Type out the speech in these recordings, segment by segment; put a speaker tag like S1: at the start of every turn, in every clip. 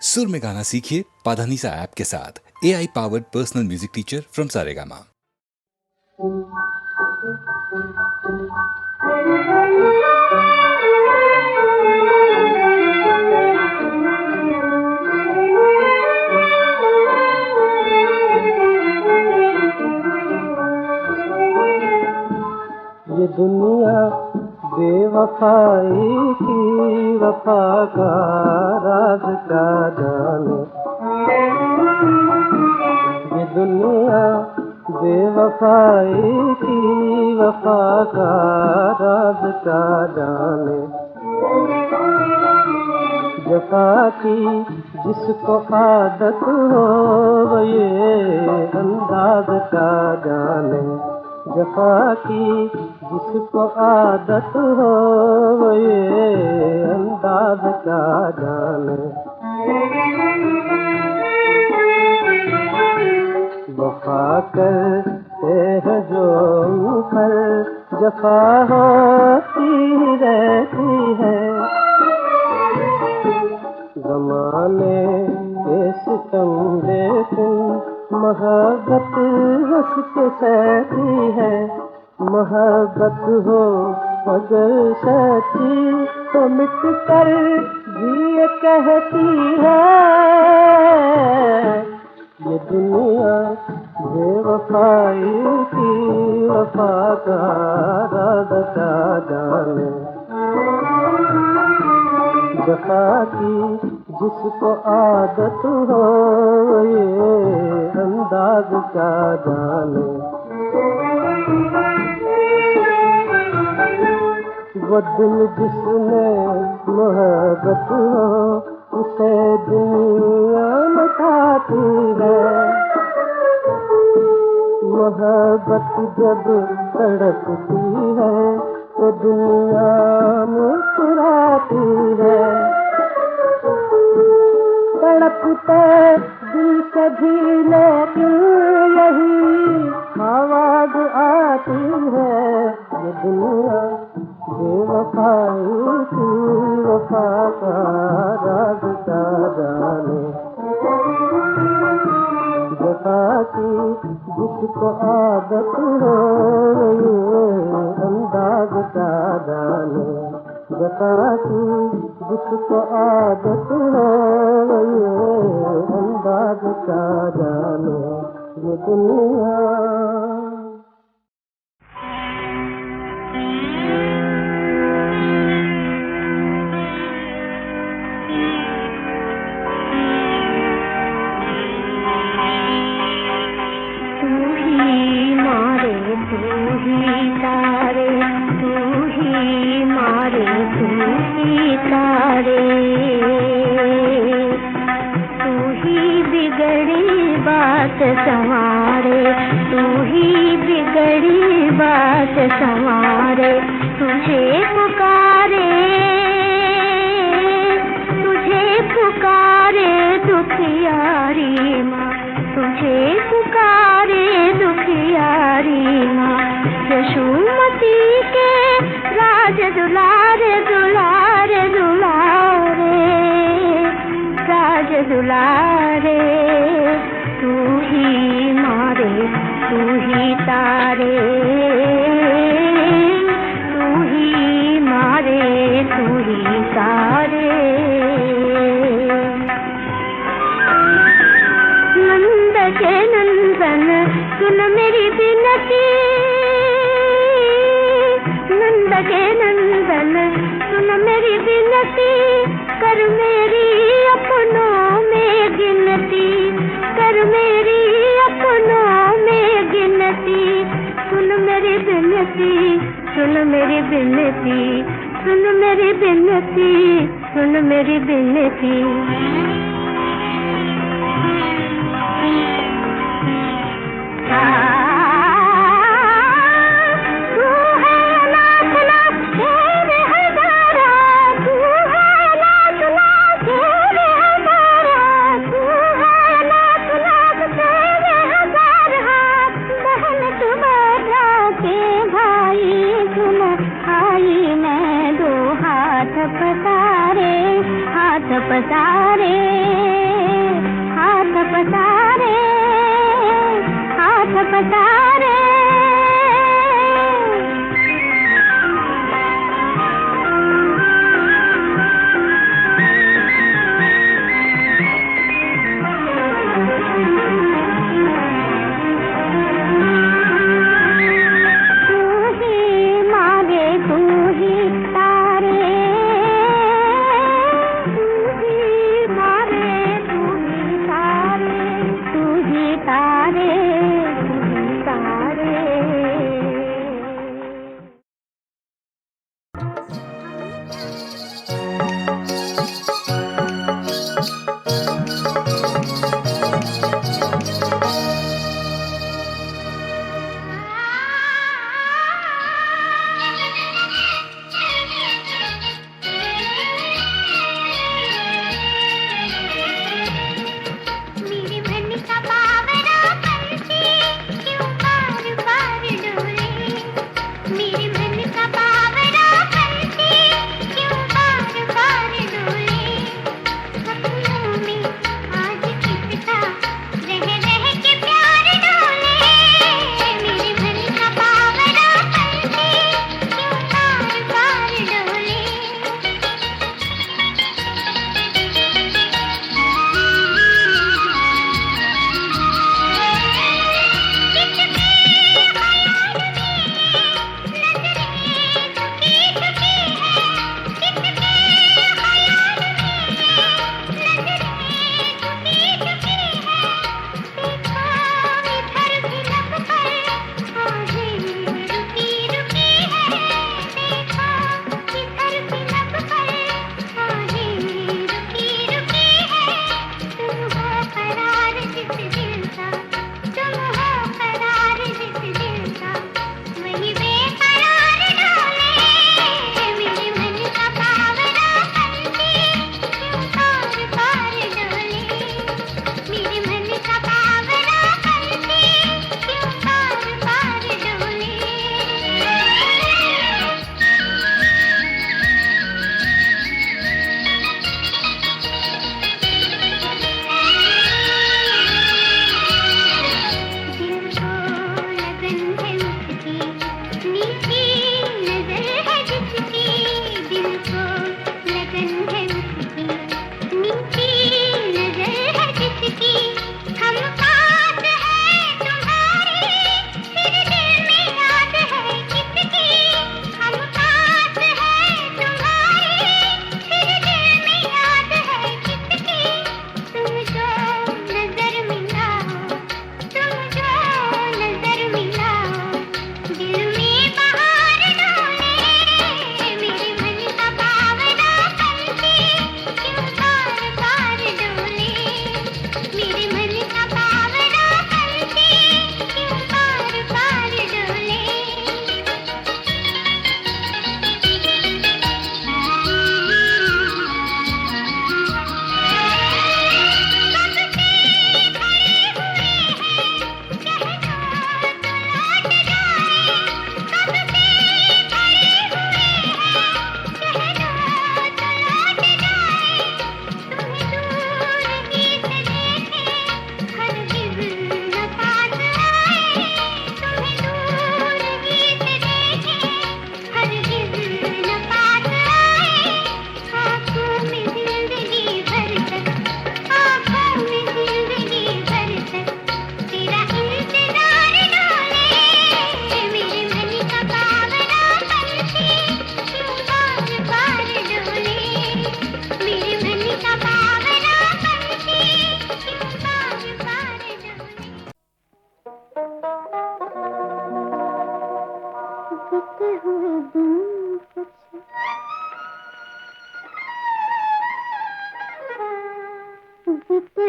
S1: सुर में गाना सीखिए पाधानीसा ऐप के साथ। AI powered personal music teacher from Saregama.
S2: ये दुनिया बेवफाई की वफा का राज क्या जाने। ये दुनिया बेवफाई की वफा का राज क्या जाने। जफा की जिसको आदत हो वो ये अंदाज क्या जाने। जफा की जिसको आदत हो वो ये अंदाज क्या जाने। वफा करते हैं जो पर जफा होती रहती है। ज़माने के सितम लेकिन मोहब्बत हंस के सहती है। मोहब्बत हो अगर सच्ची तो मिट कर जिए कहती है। ये दुनिया बेवफाई की वफा का राज क्या जाने। जफा की जिसको आदत हो ये अंदाज क्या जाने। वो दिल जिसमें मोहब्बत हो उसे दुनिया मचाती है। मोहब्बत जब तड़पती है तो दुनिया मुस्कुराती है। तड़पते दिल से भी लेकिन यही आवाज आती है। ये दुनिया बेवफाई की वफा का राज क्या जाने। जफा की जिसको आदत हो ये अंदाज क्या जाने। जफा की जिसको आदत हो ये अंदाज क्या जाने। ये दुनिया
S3: संवारे, तू ही बिगड़ी बात संवारे। तुझे पुकारे दुखियारी माँ। तुझे पुकारे दुखियारी माँ। यशोमती के राज दुलारे दुलारे दुलारे राज दुलारे। तू ही मारे तू ही तारे। तू ही मारे तू ही तारे। नंद के नंदन सुन मेरी बिनती। नंद के नंदन सुन मेरी बिनती। कर मेरी अपनों में गिनती। कर मेरी अपनों में गिनती। सुन मेरी बिनती सुन मेरी बिनती। सुन मेरी बिनती सुन मेरी बिनती। पसारे हाथ पसारे।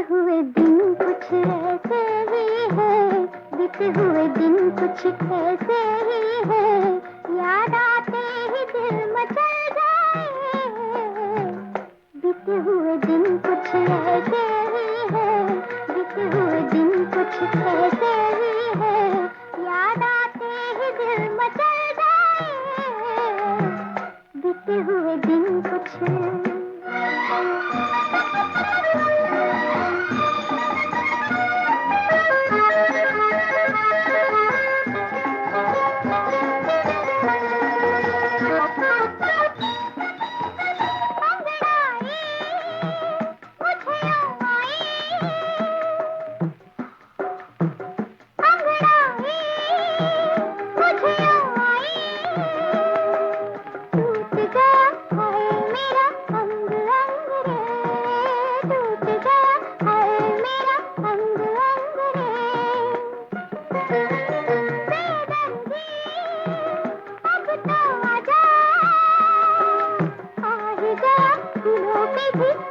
S3: हुए दिन कुछ ऐसे ही है, बीते हुए दिन कुछ ऐसे ही है, याद आते ही दिल मचल जाए। बीते हुए दिन कुछ ऐसे ही है, बीते हुए दिन कुछ ऐसे ही है, याद आते ही दिल मचल जाए। बीते हुए दिन कुछ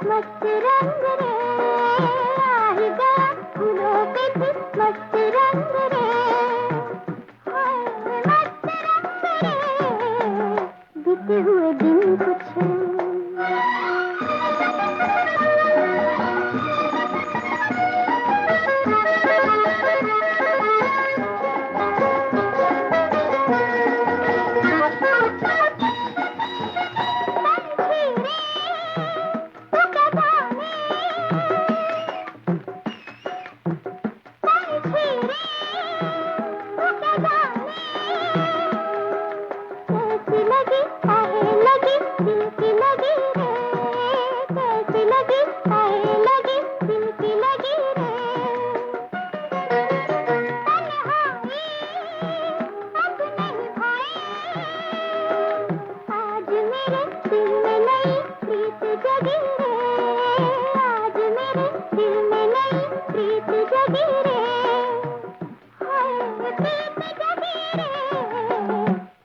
S3: मस्त रंग रे, आ ही गया फूलों पे भी मस्त रंग रे, हाय मस्त रंग रे। बीते हुए दिन कुछ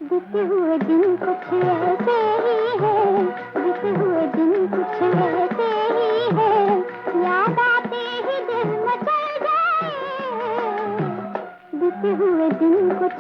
S3: बीते हुए दिन कुछ ऐसे ही है, बीते हुए दिन कुछ ऐसे ही है, याद आते ही दिल मचल जाए। बीते हुए दिन कुछ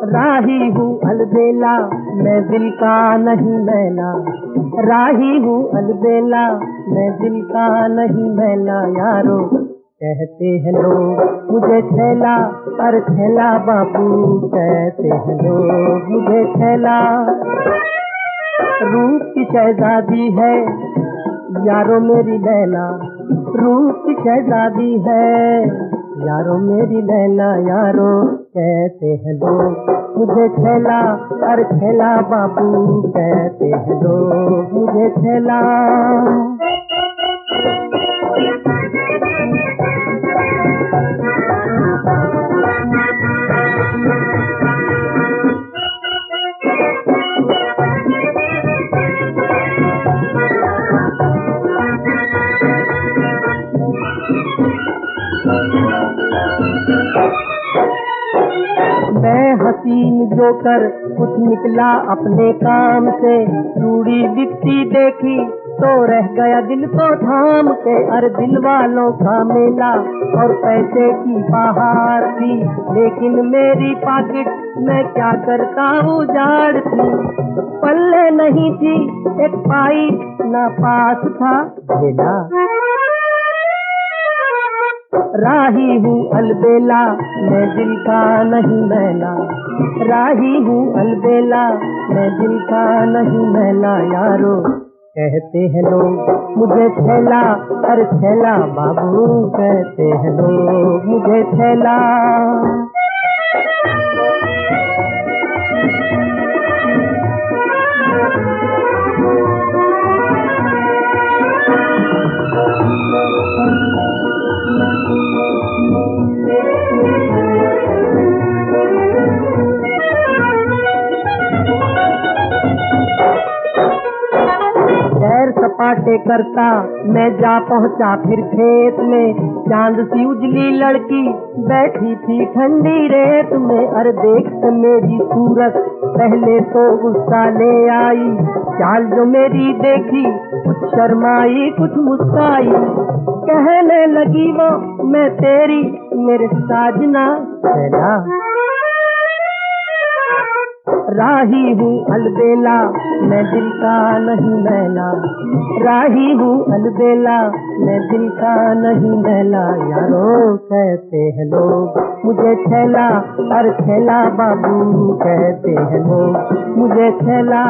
S2: राही हूँ अलबेला मैं दिल का नहीं मैला, राही हूँ अलबेला मैं दिल का नहीं मैला। यारो कहते हैं लोग मुझे थैला, पर थैला बाबू कहते हैं लोग मुझे थैला। रूप की शहजादी है यारो मेरी लैला, रूप की शहजादी है यारो मेरी लैला। यारो कहते हैं लोग मुझे थैला, पर थैला बाबू कहते हैं लोग मुझे थैला। मैं हसीन जोकर कुछ निकला अपने काम से, चूड़ी बिकती देखी तो रह गया दिल को थाम के। अरे दिल वालों का मेला और पैसे की बहार थी, लेकिन मेरी पॉकेट में क्या करता उजाड़ थी। पल्ले नहीं थी एक पाई ना पास था भेजा, राही हूँ अलबेला मैं दिल का नहीं मैला, राही हूँ अलबेला मैं दिल का नहीं मैला। यारो कहते हैं लोग मुझे थैला, अरे थैला बाबू कहते हैं लोग मुझे थैला। सैर सपाटे करता मैं जा पहुंचा फिर खेत में, चांद सी उजली लड़की बैठी थी ठंडी रेत में। अरे देख के मेरी सूरत पहले तो गुस्सा ले आई, चाल जो मेरी देखी कुछ शर्माई कुछ मुस्काई, कहने लगी वो मैं तेरी मेरे साजना थैला। राही हूँ अलबेला मैं दिल का नहीं मैला, राही हूँ अलबेला मैं दिल का नहीं मैला। यारो कहते हैं लोग मुझे थैला, अरे थैला बाबू कहते हैं लोग मुझे थैला।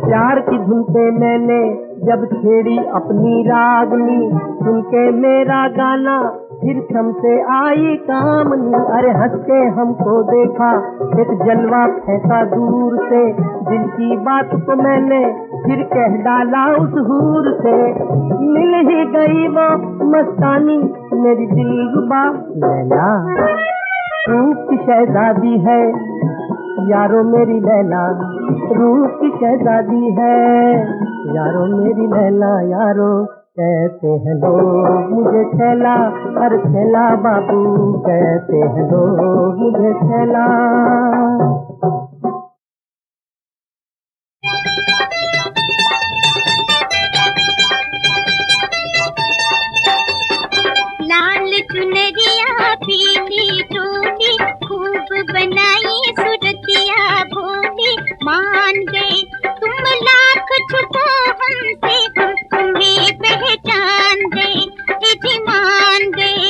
S2: प्यार की धुन पे मैंने जब छेड़ी अपनी रागनी, सुन के मेरा गाना फिर थम से आई कामनी। अरे हंस के हमको देखा एक जलवा फेंका दूर से, दिल की बात तो मैंने फिर कह डाला उस हूर से। मिल ही गई वो मस्तानी मेरी दिलरुबा लैला, रूप की शहजादी है यारो मेरी लैला, रूप की शहजादी है यारो मेरी लैला। यारो कहते हैं लोग मुझे थैला, अरे थैला बाबू कहते हैं लोग मुझे थैला।
S3: लाल चुनरिया पीली चोली खूब बनाई सुरतिया भोली, मान गए तुम लाख छुपो हमसे हम तुम्हें पहचान गए, जी मान गए।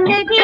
S3: जिंदगी